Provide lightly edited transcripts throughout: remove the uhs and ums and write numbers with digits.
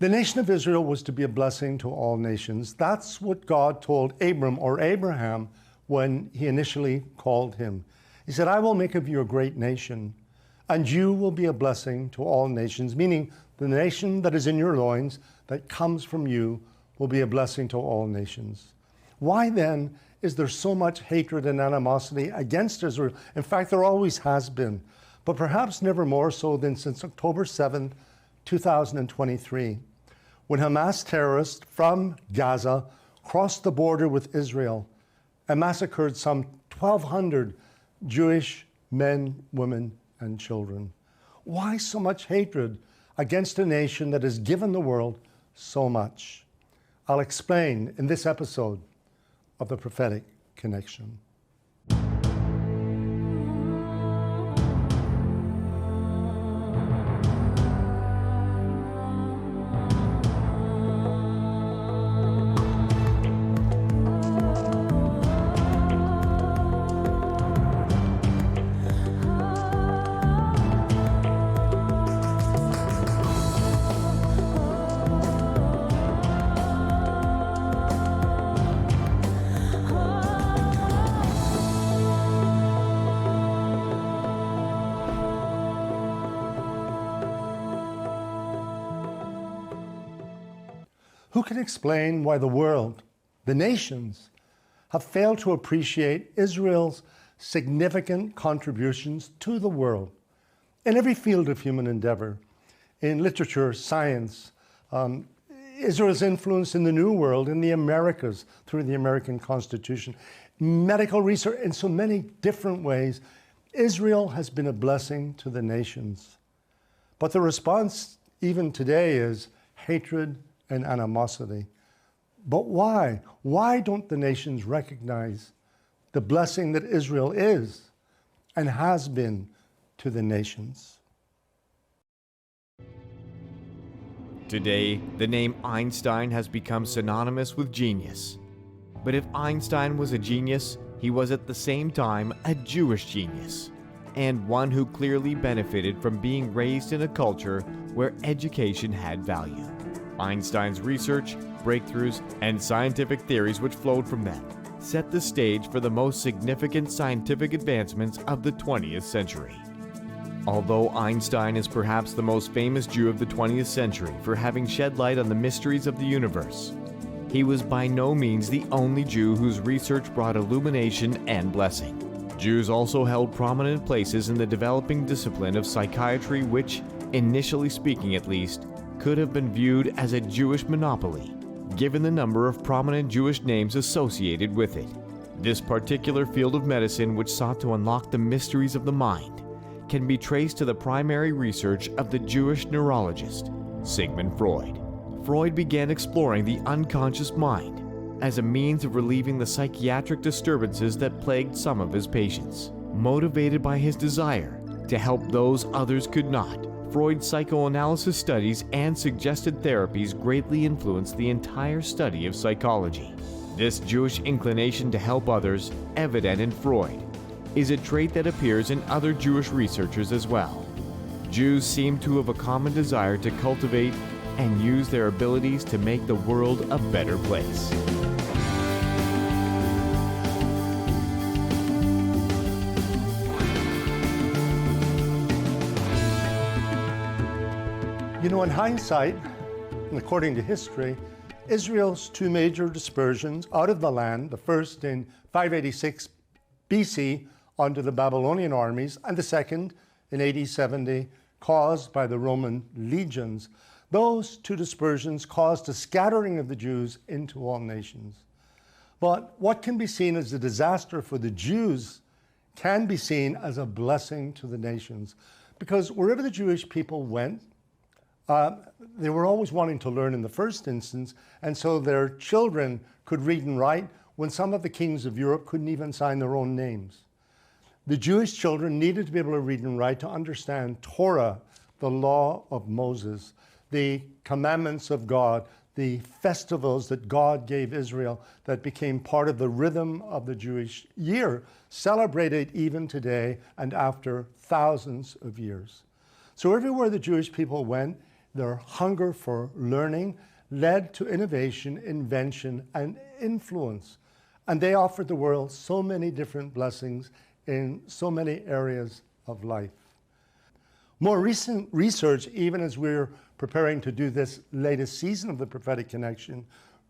The nation of Israel was to be a blessing to all nations. That's what God told Abram or Abraham when he initially called him. He said, I will make of you a great nation, and you will be a blessing to all nations, meaning the nation that is in your loins, that comes from you, will be a blessing to all nations. Why then is there so much hatred and animosity against Israel? In fact, there always has been, but perhaps never more so than since October 7th, 2023. When Hamas terrorists from Gaza crossed the border with Israel and massacred some 1,200 Jewish men, women, and children. Why so much hatred against a nation that has given the world so much? I'll explain in this episode of The Prophetic Connection. Who can explain why the world, the nations, have failed to appreciate Israel's significant contributions to the world in every field of human endeavor, in literature, science, Israel's influence in the New World, in the Americas, through the American Constitution, medical research, in so many different ways. Israel has been a blessing to the nations. But the response even today is hatred and animosity. But why? Why don't the nations recognize the blessing that Israel is and has been to the nations? Today, the name Einstein has become synonymous with genius. But if Einstein was a genius, he was at the same time a Jewish genius, and one who clearly benefited from being raised in a culture where education had value. Einstein's research, breakthroughs, and scientific theories which flowed from them set the stage for the most significant scientific advancements of the 20th century. Although Einstein is perhaps the most famous Jew of the 20th century for having shed light on the mysteries of the universe, he was by no means the only Jew whose research brought illumination and blessing. Jews also held prominent places in the developing discipline of psychiatry, which, initially speaking at least, could have been viewed as a Jewish monopoly, given the number of prominent Jewish names associated with it. This particular field of medicine, which sought to unlock the mysteries of the mind, can be traced to the primary research of the Jewish neurologist, Sigmund Freud. Freud began exploring the unconscious mind as a means of relieving the psychiatric disturbances that plagued some of his patients. Motivated by his desire to help those others could not, Freud's psychoanalysis studies and suggested therapies greatly influenced the entire study of psychology. This Jewish inclination to help others, evident in Freud, is a trait that appears in other Jewish researchers as well. Jews seem to have a common desire to cultivate and use their abilities to make the world a better place. You know, in hindsight, and according to history, Israel's two major dispersions out of the land, the first in 586 BC under the Babylonian armies, and the second in AD 70, caused by the Roman legions, those two dispersions caused a scattering of the Jews into all nations. But what can be seen as a disaster for the Jews can be seen as a blessing to the nations. Because wherever the Jewish people went, they were always wanting to learn in the first instance, and so their children could read and write when some of the kings of Europe couldn't even sign their own names. The Jewish children needed to be able to read and write to understand Torah, the law of Moses, the commandments of God, the festivals that God gave Israel that became part of the rhythm of the Jewish year, celebrated even today and after thousands of years. So everywhere the Jewish people went, their hunger for learning led to innovation, invention, and influence. And they offered the world so many different blessings in so many areas of life. More recent research, even as we're preparing to do this latest season of the Prophetic Connection,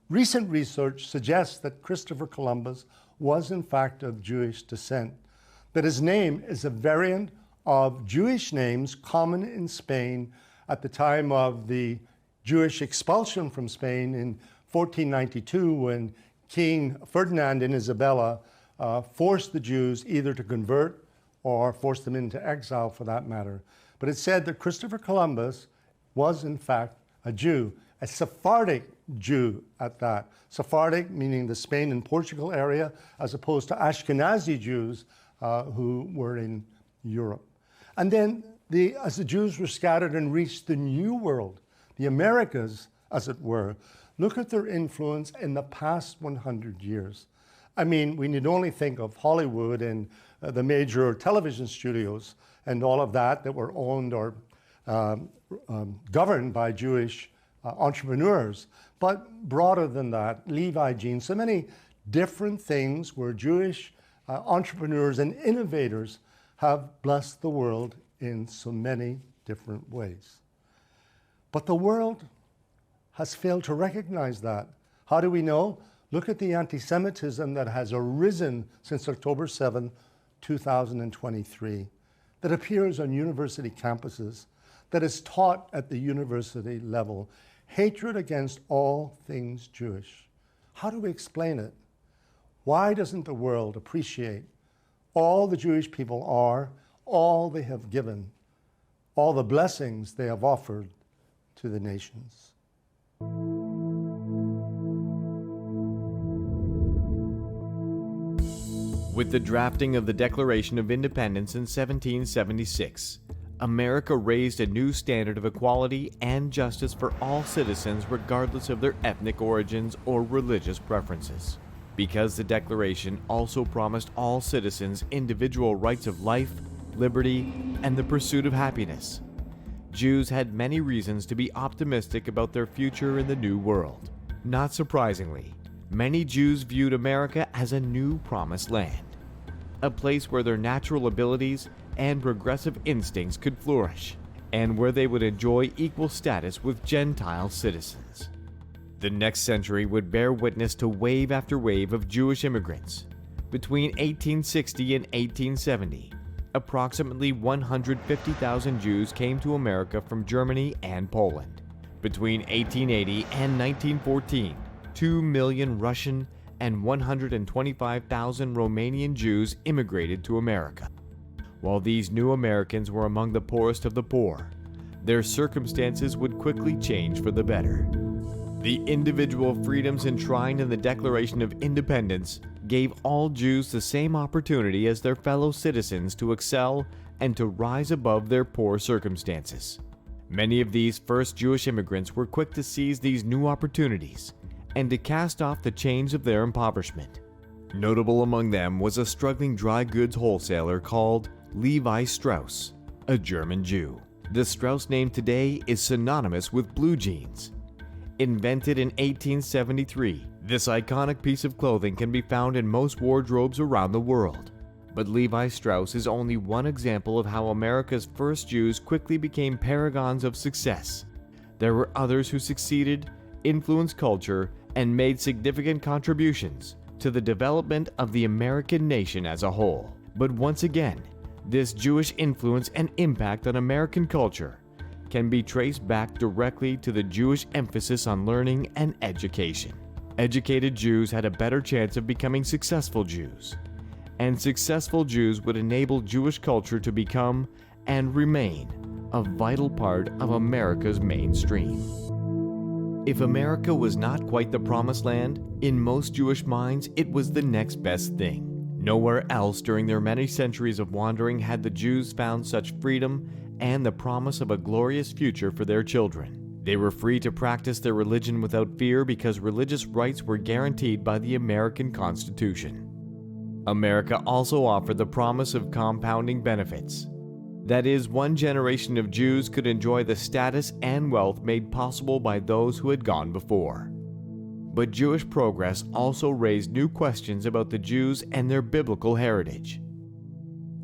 recent research suggests that Christopher Columbus was in fact of Jewish descent, that his name is a variant of Jewish names common in Spain at the time of the Jewish expulsion from Spain in 1492, when King Ferdinand and Isabella forced the Jews either to convert or forced them into exile for that matter. But it's said that Christopher Columbus was in fact a Jew, a Sephardic Jew at that. Sephardic meaning the Spain and Portugal area, as opposed to Ashkenazi Jews who were in Europe. And then as the Jews were scattered and reached the New World, the Americas, as it were, look at their influence in the past 100 years. I mean, we need only think of Hollywood and the major television studios and all of that were owned or governed by Jewish entrepreneurs. But broader than that, Levi jeans, so many different things where Jewish entrepreneurs and innovators have blessed the world in so many different ways. But the world has failed to recognize that. How do we know? Look at the anti-Semitism that has arisen since October 7, 2023, that appears on university campuses, that is taught at the university level, hatred against all things Jewish. How do we explain it? Why doesn't the world appreciate all the Jewish people are, all they have given, all the blessings they have offered to the nations? With the drafting of the Declaration of Independence in 1776, America raised a new standard of equality and justice for all citizens regardless of their ethnic origins or religious preferences. Because the Declaration also promised all citizens individual rights of life, liberty, and the pursuit of happiness, Jews had many reasons to be optimistic about their future in the New World. Not surprisingly, many Jews viewed America as a new promised land, a place where their natural abilities and progressive instincts could flourish, and where they would enjoy equal status with Gentile citizens. The next century would bear witness to wave after wave of Jewish immigrants. Between 1860 and 1870, approximately 150,000 Jews came to America from Germany and Poland. Between 1880 and 1914, 2 million Russian and 125,000 Romanian Jews immigrated to America. While these new Americans were among the poorest of the poor, their circumstances would quickly change for the better. The individual freedoms enshrined in the Declaration of Independence gave all Jews the same opportunity as their fellow citizens to excel and to rise above their poor circumstances. Many of these first Jewish immigrants were quick to seize these new opportunities and to cast off the chains of their impoverishment. Notable among them was a struggling dry goods wholesaler called Levi Strauss, a German Jew. The Strauss name today is synonymous with blue jeans. Invented in 1873, this iconic piece of clothing can be found in most wardrobes around the world. But Levi Strauss is only one example of how America's first Jews quickly became paragons of success. There were others who succeeded, influenced culture, and made significant contributions to the development of the American nation as a whole. But once again, this Jewish influence and impact on American culture can be traced back directly to the Jewish emphasis on learning and education. Educated Jews had a better chance of becoming successful Jews, and successful Jews would enable Jewish culture to become and remain a vital part of America's mainstream. If America was not quite the promised land, in most Jewish minds it was the next best thing. Nowhere else during their many centuries of wandering had the Jews found such freedom and the promise of a glorious future for their children. They were free to practice their religion without fear because religious rights were guaranteed by the American Constitution. America also offered the promise of compounding benefits. That is, one generation of Jews could enjoy the status and wealth made possible by those who had gone before. But Jewish progress also raised new questions about the Jews and their biblical heritage.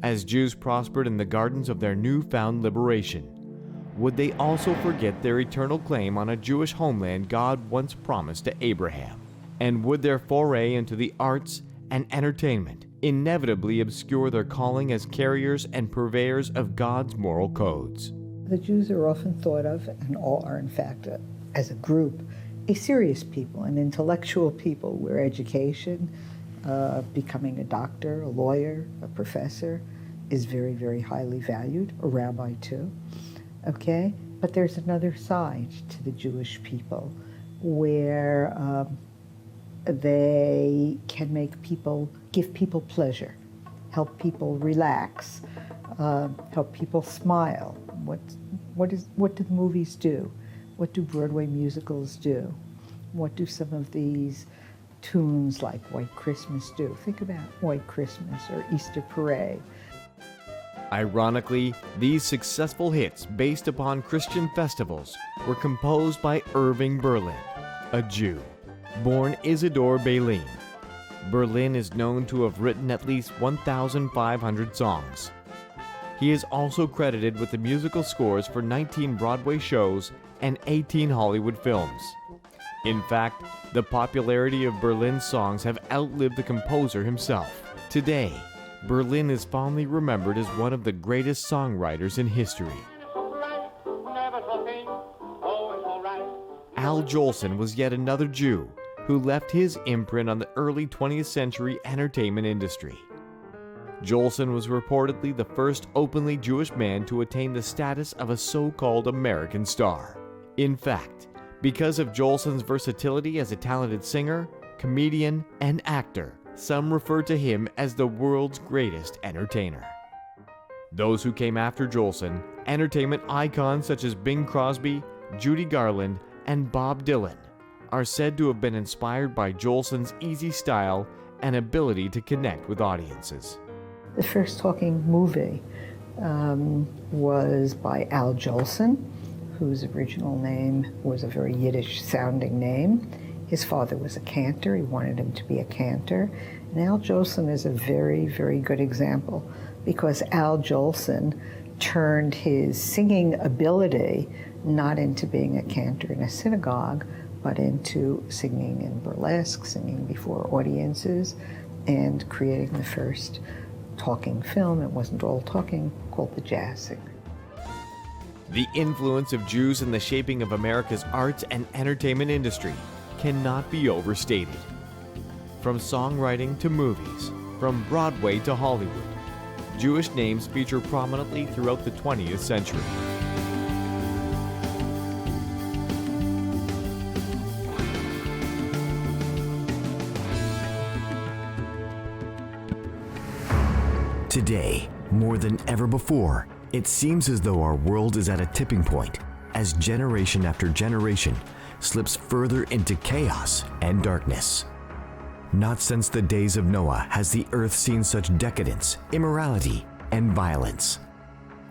As Jews prospered in the gardens of their newfound liberation, would they also forget their eternal claim on a Jewish homeland God once promised to Abraham? And would their foray into the arts and entertainment inevitably obscure their calling as carriers and purveyors of God's moral codes? The Jews are often thought of, and all are in fact, as a group, a serious people, an intellectual people, where education, becoming a doctor, a lawyer, a professor, is very, very highly valued, a rabbi too, okay? But there's another side to the Jewish people where they can give people pleasure, help people relax, help people smile. What do the movies do? What do Broadway musicals do? What do some of these tunes like White Christmas do? Think about White Christmas or Easter Parade. Ironically, these successful hits based upon Christian festivals were composed by Irving Berlin, a Jew, born Isidore Belin. Berlin is known to have written at least 1,500 songs. He is also credited with the musical scores for 19 Broadway shows and 18 Hollywood films. In fact, the popularity of Berlin's songs have outlived the composer himself. Today, Berlin is fondly remembered as one of the greatest songwriters in history. Al Jolson was yet another Jew who left his imprint on the early 20th century entertainment industry. Jolson was reportedly the first openly Jewish man to attain the status of a so-called American star. In fact, because of Jolson's versatility as a talented singer, comedian, and actor, some refer to him as the world's greatest entertainer. Those who came after Jolson, entertainment icons such as Bing Crosby, Judy Garland, and Bob Dylan, are said to have been inspired by Jolson's easy style and ability to connect with audiences. The first talking movie was by Al Jolson, whose original name was a very Yiddish-sounding name. His father was a cantor. He wanted him to be a cantor. And Al Jolson is a very, very good example because Al Jolson turned his singing ability not into being a cantor in a synagogue, but into singing in burlesque, singing before audiences, and creating the first talking film. It wasn't all talking, called The Jazz Singer. The influence of Jews in the shaping of America's arts and entertainment industry cannot be overstated. From songwriting to movies, from Broadway to Hollywood, Jewish names feature prominently throughout the 20th century. Today, more than ever before, it seems as though our world is at a tipping point as generation after generation slips further into chaos and darkness. Not since the days of Noah has the earth seen such decadence, immorality, and violence.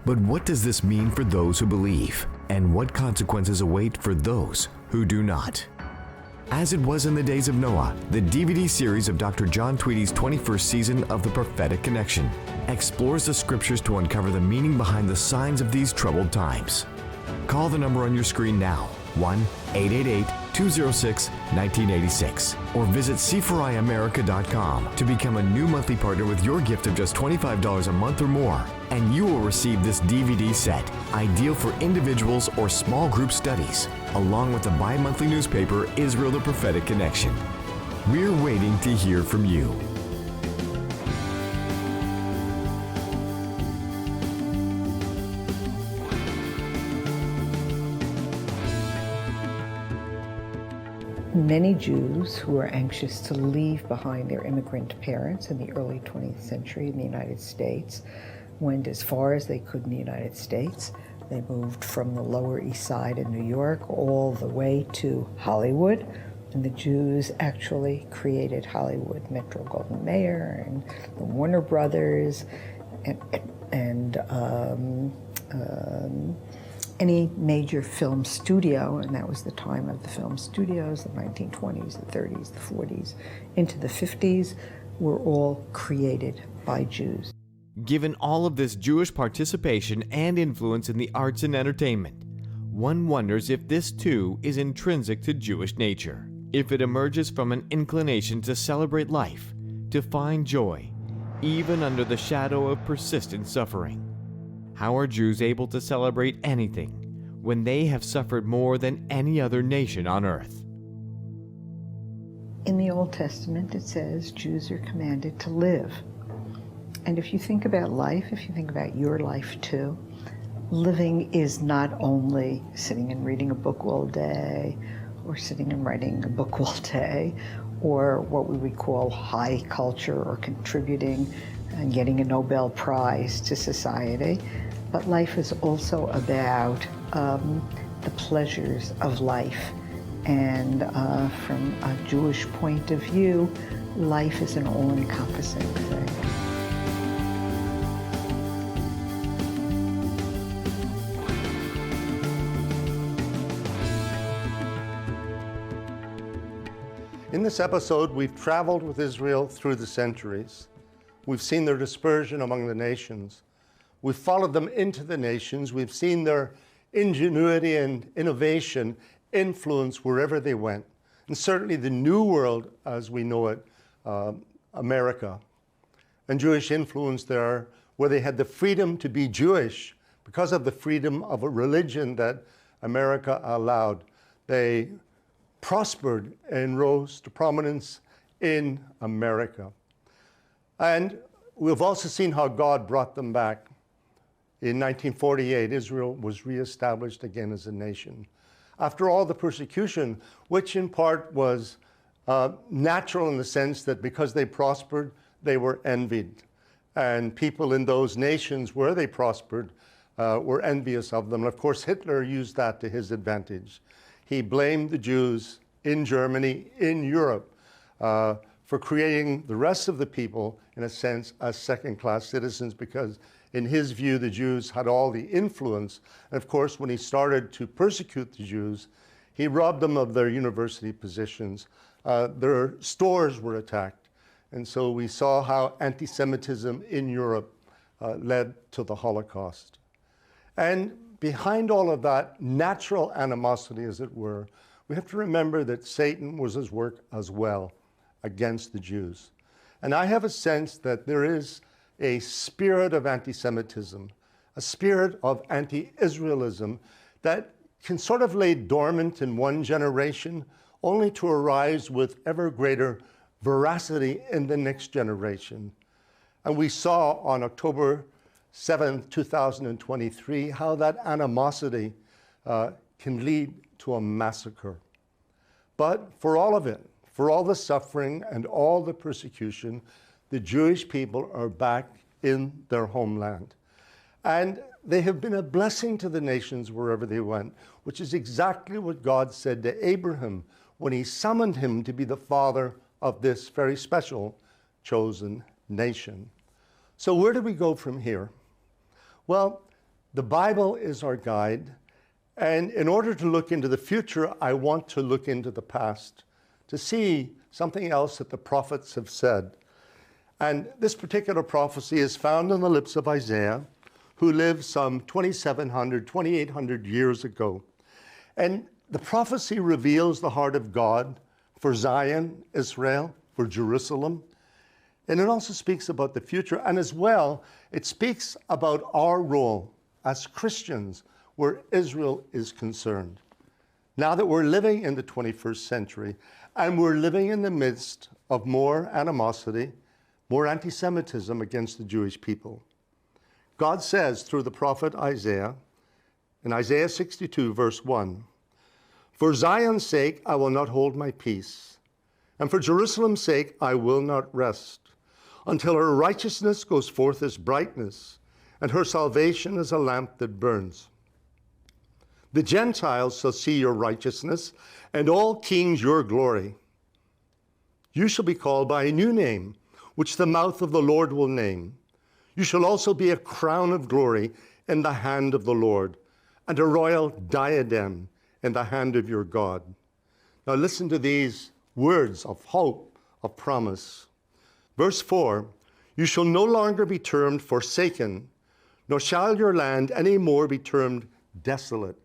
But what does this mean for those who believe, and what consequences await for those who do not? As it was in the days of Noah, the DVD series of Dr. John Tweedie's 21st season of The Prophetic Connection explores the scriptures to uncover the meaning behind the signs of these troubled times. Call the number on your screen now, 1-888-206-1986, or visit c4iamerica.com to become a new monthly partner with your gift of just $25 a month or more, and you will receive this DVD set, ideal for individuals or small group studies, along with the bi-monthly newspaper Israel the Prophetic Connection. We're waiting to hear from you. Many Jews who were anxious to leave behind their immigrant parents in the early 20th century in the United States went as far as they could in the United States. They moved from the Lower East Side in New York all the way to Hollywood, and the Jews actually created Hollywood, Metro-Goldwyn-Mayer and the Warner Brothers, any major film studio, and that was the time of the film studios, the 1920s, the 30s, the 40s, into the 50s, were all created by Jews. Given all of this Jewish participation and influence in the arts and entertainment, one wonders if this too is intrinsic to Jewish nature, if it emerges from an inclination to celebrate life, to find joy, even under the shadow of persistent suffering. How are Jews able to celebrate anything when they have suffered more than any other nation on earth? In the Old Testament, it says Jews are commanded to live. And if you think about life, if you think about your life too, living is not only sitting and reading a book all day, or sitting and writing a book all day, or what we would call high culture, or contributing and getting a Nobel Prize to society. But life is also about the pleasures of life. And from a Jewish point of view, life is an all-encompassing thing. In this episode, we've traveled with Israel through the centuries. We've seen their dispersion among the nations. We've followed them into the nations. We've seen their ingenuity and innovation influence wherever they went. And certainly the New World, as we know it, America, and Jewish influence there, where they had the freedom to be Jewish because of the freedom of a religion that America allowed. They prospered and rose to prominence in America. And we've also seen how God brought them back. In 1948, Israel was reestablished again as a nation. After all the persecution, which in part was natural in the sense that because they prospered, they were envied. And people in those nations where they prospered were envious of them. And of course, Hitler used that to his advantage. He blamed the Jews in Germany, in Europe, for creating the rest of the people, in a sense, as second-class citizens, because in his view, the Jews had all the influence. And of course, when he started to persecute the Jews, he robbed them of their university positions. Their stores were attacked. And so we saw how anti-Semitism in Europe led to the Holocaust. And behind all of that natural animosity, as it were, we have to remember that Satan was at work as well against the Jews. And I have a sense that there is a spirit of anti-Semitism, a spirit of anti-Israelism that can sort of lay dormant in one generation, only to arise with ever greater veracity in the next generation. And we saw on October 7th, 2023, how that animosity can lead to a massacre. But for all of it, for all the suffering and all the persecution, the Jewish people are back in their homeland. And they have been a blessing to the nations wherever they went, which is exactly what God said to Abraham when he summoned him to be the father of this very special chosen nation. So where do we go from here? Well, the Bible is our guide. And in order to look into the future, I want to look into the past to see something else that the prophets have said. And this particular prophecy is found on the lips of Isaiah, who lived some 2,700, 2,800 years ago. And the prophecy reveals the heart of God for Zion, Israel, for Jerusalem. And it also speaks about the future. And as well, it speaks about our role as Christians where Israel is concerned. Now that we're living in the 21st century, and we're living in the midst of more animosity, more anti-Semitism against the Jewish people, God says through the prophet Isaiah, in Isaiah 62, verse 1, "For Zion's sake I will not hold my peace, and for Jerusalem's sake I will not rest, until her righteousness goes forth as brightness, and her salvation as a lamp that burns. The Gentiles shall see your righteousness, and all kings your glory. You shall be called by a new name, which the mouth of the Lord will name. You shall also be a crown of glory in the hand of the Lord, and a royal diadem in the hand of your God. Now listen to these words of hope, of promise. Verse 4, you shall no longer be termed forsaken, nor shall your land any more be termed desolate.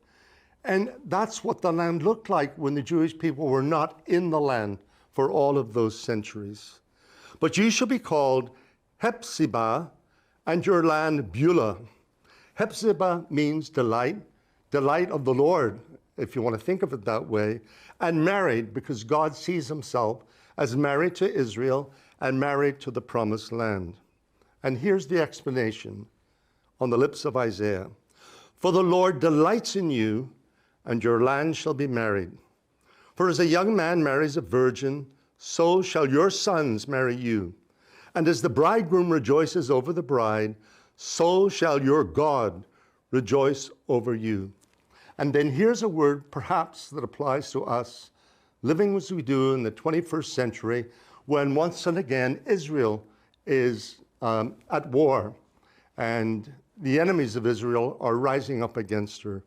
And that's what the land looked like when the Jewish people were not in the land for all of those centuries. But you shall be called Hephzibah, and your land Beulah. Hephzibah means delight, delight of the Lord, if you want to think of it that way, and married, because God sees himself as married to Israel and married to the promised land. And here's the explanation on the lips of Isaiah. For the Lord delights in you, and your land shall be married. For as a young man marries a virgin, so shall your sons marry you. And as the bridegroom rejoices over the bride, so shall your God rejoice over you. And then here's a word perhaps that applies to us, living as we do in the 21st century, when once and again Israel is at war, and the enemies of Israel are rising up against her.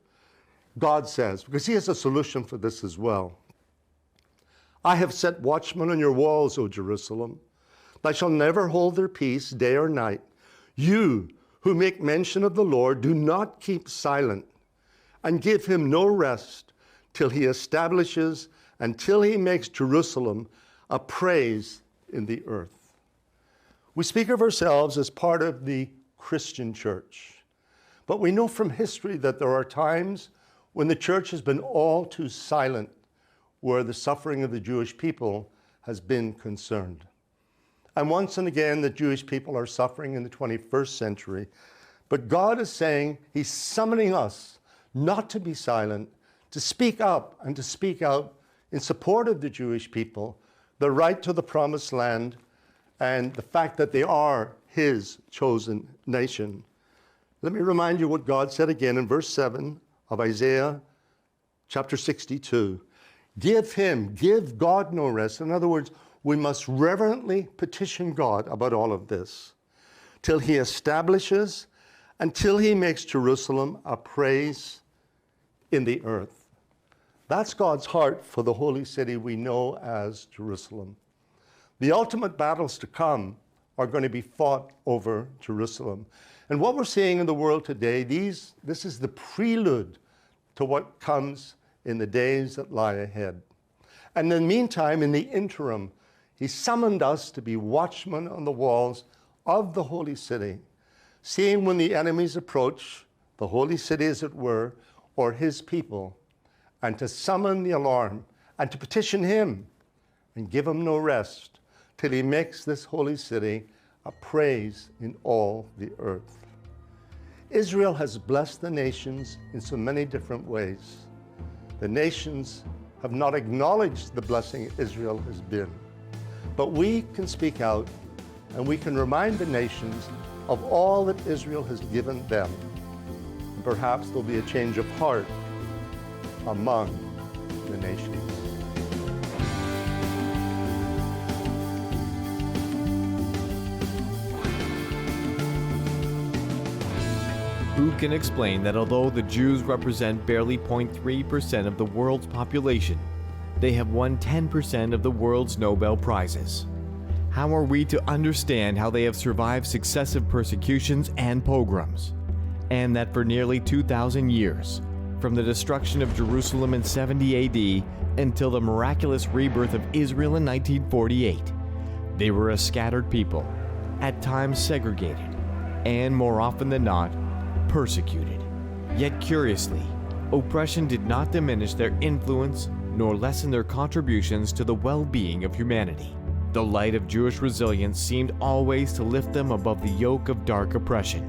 God says, because he has a solution for this as well. I have set watchmen on your walls, O Jerusalem. They shall never hold their peace day or night. You who make mention of the Lord, do not keep silent, and give him no rest till he establishes, until he makes Jerusalem a praise in the earth. We speak of ourselves as part of the Christian church, but we know from history that there are times when the church has been all too silent, where the suffering of the Jewish people has been concerned. And once and again, the Jewish people are suffering in the 21st century. But God is saying he's summoning us not to be silent, to speak up and to speak out in support of the Jewish people, the right to the promised land, and the fact that they are his chosen nation. Let me remind you what God said again in verse 7 of Isaiah chapter 62. Give God no rest. In other words, we must reverently petition God about all of this till he establishes, until he makes Jerusalem a praise in the earth. That's God's heart for the holy city we know as Jerusalem. The ultimate battles to come are going to be fought over Jerusalem. And what we're seeing in the world today, this is the prelude to what comes in the days that lie ahead. And in the meantime, in the interim, he summoned us to be watchmen on the walls of the holy city, seeing when the enemies approach, the holy city as it were, or his people, and to summon the alarm and to petition him and give him no rest till he makes this holy city a praise in all the earth. Israel has blessed the nations in so many different ways. The nations have not acknowledged the blessing Israel has been. But we can speak out and we can remind the nations of all that Israel has given them. And perhaps there'll be a change of heart among the nations. Who can explain that although the Jews represent barely 0.3% of the world's population, they have won 10% of the world's Nobel Prizes? How are we to understand how they have survived successive persecutions and pogroms, and that for nearly 2,000 years, from the destruction of Jerusalem in 70 AD until the miraculous rebirth of Israel in 1948, they were a scattered people, at times segregated, and more often than not, persecuted. Yet curiously, oppression did not diminish their influence nor lessen their contributions to the well-being of humanity. The light of Jewish resilience seemed always to lift them above the yoke of dark oppression,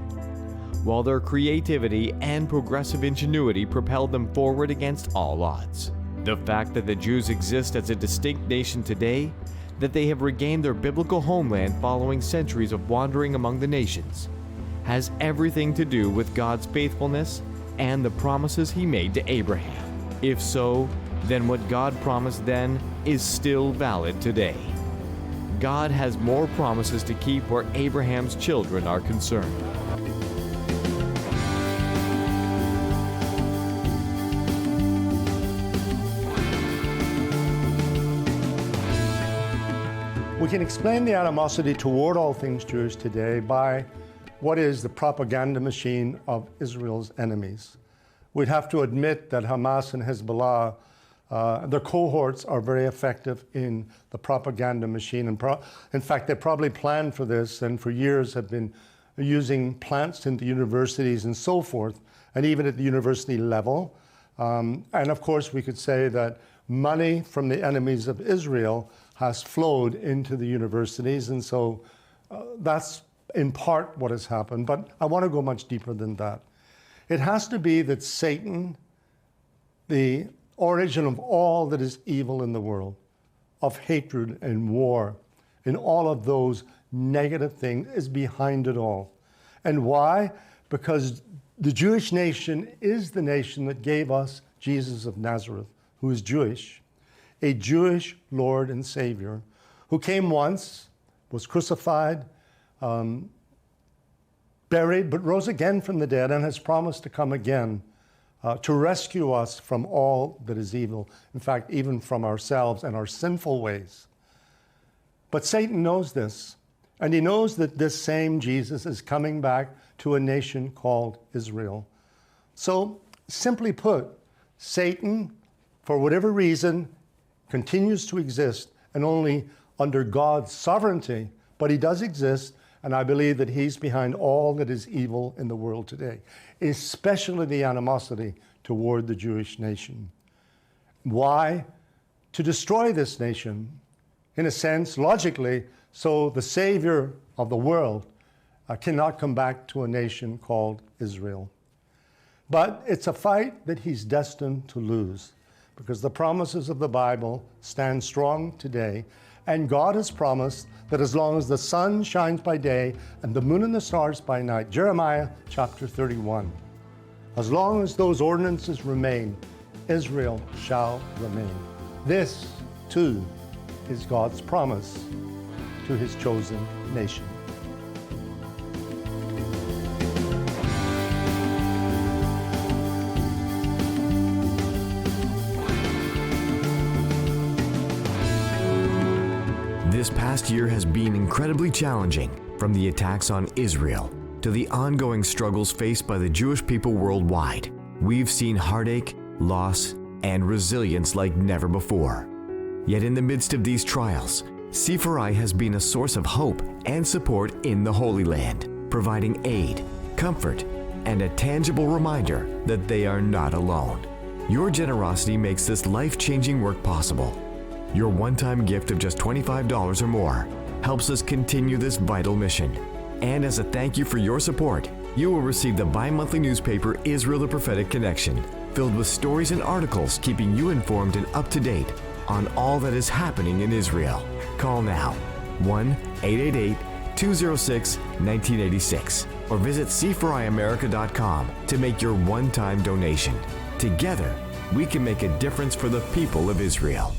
while their creativity and progressive ingenuity propelled them forward against all odds. The fact that the Jews exist as a distinct nation today, that they have regained their biblical homeland following centuries of wandering among the nations, has everything to do with God's faithfulness and the promises he made to Abraham. If so, then what God promised then is still valid today. God has more promises to keep where Abraham's children are concerned. We can explain the animosity toward all things Jewish today by what is the propaganda machine of Israel's enemies. We'd have to admit that Hamas and Hezbollah, their cohorts are very effective in the propaganda machine. In fact, they probably planned for this and for years have been using plants into universities and so forth, and even at the university level. And of course, we could say that money from the enemies of Israel has flowed into the universities, and so that's in part what has happened. But I want to go much deeper than that. It has to be that Satan, the origin of all that is evil in the world, of hatred and war, and all of those negative things, is behind it all. And why? Because the Jewish nation is the nation that gave us Jesus of Nazareth, who is Jewish, a Jewish Lord and Savior, who came once, was crucified, buried, but rose again from the dead and has promised to come again to rescue us from all that is evil. In fact, even from ourselves and our sinful ways. But Satan knows this, and he knows that this same Jesus is coming back to a nation called Israel. So, simply put, Satan, for whatever reason, continues to exist, and only under God's sovereignty, but he does exist, and I believe that he's behind all that is evil in the world today, especially the animosity toward the Jewish nation. Why? To destroy this nation, in a sense, logically, so the Savior of the world cannot come back to a nation called Israel. But it's a fight that he's destined to lose, because the promises of the Bible stand strong today, and God has promised that as long as the sun shines by day and the moon and the stars by night, Jeremiah chapter 31, as long as those ordinances remain, Israel shall remain. This, too, is God's promise to his chosen nation. This past year has been incredibly challenging, from the attacks on Israel to the ongoing struggles faced by the Jewish people worldwide. We've seen heartache, loss, and resilience like never before. Yet in the midst of these trials, C4I has been a source of hope and support in the Holy Land, providing aid, comfort, and a tangible reminder that they are not alone. Your generosity makes this life-changing work possible. Your one-time gift of just $25 or more helps us continue this vital mission. And as a thank you for your support, you will receive the bi-monthly newspaper Israel the Prophetic Connection, filled with stories and articles keeping you informed and up to date on all that is happening in Israel. Call now, 1-888-206-1986, or visit c4iamerica.com to make your one-time donation. Together, we can make a difference for the people of Israel.